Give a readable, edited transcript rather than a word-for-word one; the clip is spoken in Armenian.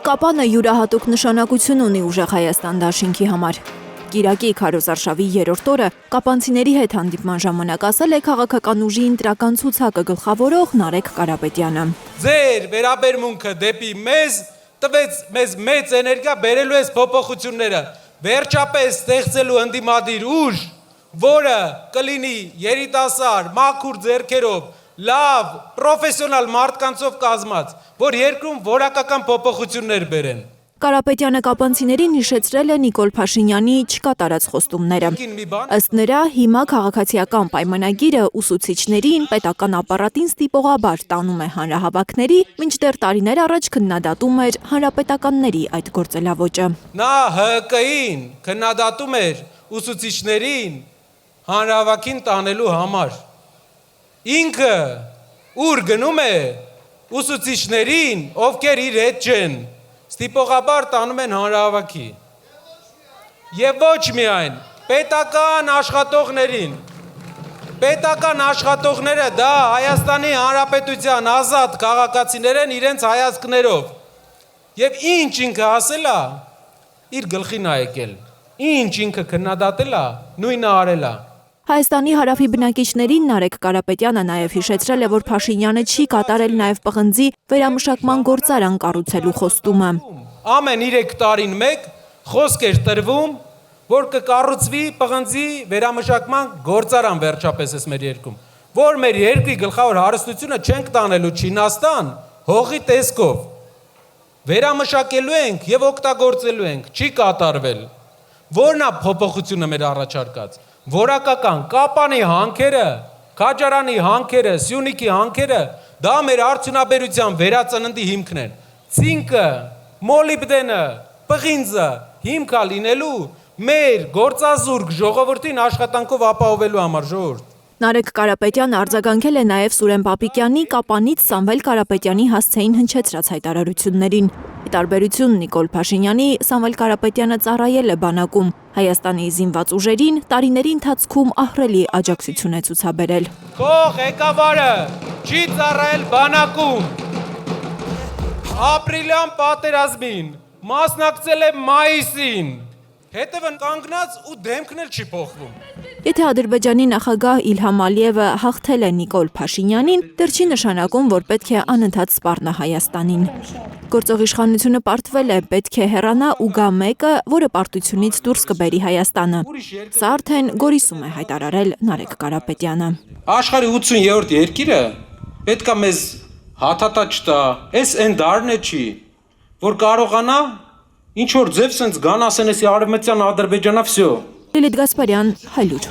Կապանը յուրահատուկ նշանակություն ունի ուժեղ Հայաստան դաշինքի համար։ Կիրակի քարոզարշավի 3-րդ օրը կապանցիների հետ հանդիպման ժամանակ ասել է քաղաքական ուժի ընտրական ցուցակը գլխավորող Նարեկ Կարապետյանը։ Ձեր վերաբերմունքը դեպի մեզ տվեց մեզ մեծ էներգիա բերելու այս փոփոխությունները, վերջապես ստեղծելու ընդդիմադիր ուժ, որը կլինի երիտասարդ, մաքուր ձեռքերով, լավ, պրոֆեսիոնալ մարդկանցով կազմած, որ երկրում որակական փոփոխություններ բերեն։ Կարապետյանը կապանցիներին հիշեցրել է Նիկոլ Փաշինյանի չկատարած խոստումները։ Ըստ նրա, հիմա քաղաքացիական պայմանագիրը ուսուցիչներին, պետական ապարատին ստիպողաբար տանում է հանրահավաքների, մինչդեռ տարիներ առաջ քննադատում էր հանրապետականների այդ գործելավոճը։ Նա ՀԿ-ին քննադատում էր ուսուցիչներին հանրահավաքին տանելու համար։ Ինքը ուր գնում է ուսուցիչներին, ովքեր իր հետ չեն, ստիպողաբար տանում են հանրահավաքի։ Եվ ոչ միայն պետական աշխատողներին։ Պետական աշխատողները դա Հայաստանի Հանրապետության ազատ քաղաքացիներ են իրենց հայացքներով։ Եվ ինչ ինքը ասել է, իր գլխին է եկել։ Ինչ ինքը քննադատել է, նույնը արել է։ Հայաստանի հարավի բնակիչներին Նարեկ Կարապետյանը նաև հիշեցրել է, որ Փաշինյանը չի կատարել նաև պղնձի վերամշակման գործարան կառուցելու խոստումը։ Ամեն 3 տարին մեկ խոսք էր տրվում, որ կկառուցվի պղնձի վերամշակման գործարան վերջապես էս մեր երկրում, որ մեր երկրի գլխավոր հարստությունը չենք տանելու Չինաստան, հողի տեսքով։ Վերամշակելու ենք եւ օգտագործելու ենք, չի կատարվել։ Որն է փոփոխությունը մեր առաջարկած։ Որակական Կապանի հանքերը, Քաջարանի հանքերը, Սյունիքի հանքերը, դա մեր արդյունաբերության վերածննդի հիմքն են։ Ցինկը, մոլիբդենը, պղինձը հիմք է լինելու մեր գործազուրկ ժողովրդին աշխատանքով ապահովելու համար, ժողովուրդ։ Նարեկ Կարապետյանը արձագանքել է նաև Սուրեն Պապիկյանի կապանից Սամվել Կարապետյանի հասցեին հնչեցրած հայտարարություններին։ Ի տարբերություն Նիկոլ Փաշինյանի, Սամվել Կարապետյանը ծառայել է բանակում, Հայաստանի զինված ուժերին տարիների ընթացքում ահռելի աջակցություն է ցուցաբերել։ Քո ղեկավարը չի ծառայել բանակում, ապրիլյան պատերազմին, մասնակցել է մայիսին, հետևն կանգնած ու դեմքն էլ չի փոխվում։ Եթե Ադրբեջանի նախագահ Իլհամ Ալիևը հաղթել է Նիկոլ Փաշինյանին, դեռ չի նշանակում, որ պետք է անընդհատ սպառնա Հայաստանին։ Գործող իշխանությունը պարտվել է, պետք է հեռանա ու գա մեկը, որը պարտությունից դուրս կբերի Հայաստանը։ Սա արդեն Գորիսում է հայտարարել Նարեկ Կարապետյանը։ Աշխարհի 80-րդ երկիրը պետքա մեզ հաթաթա չտա, այս այն դարն է չի, որ կարողանա ինչ որ ձև սենց գան ասեն էսի արևմտյան Ադրբեջանա վсё։ Լիլիթ Գասպարյան, Հայլուր։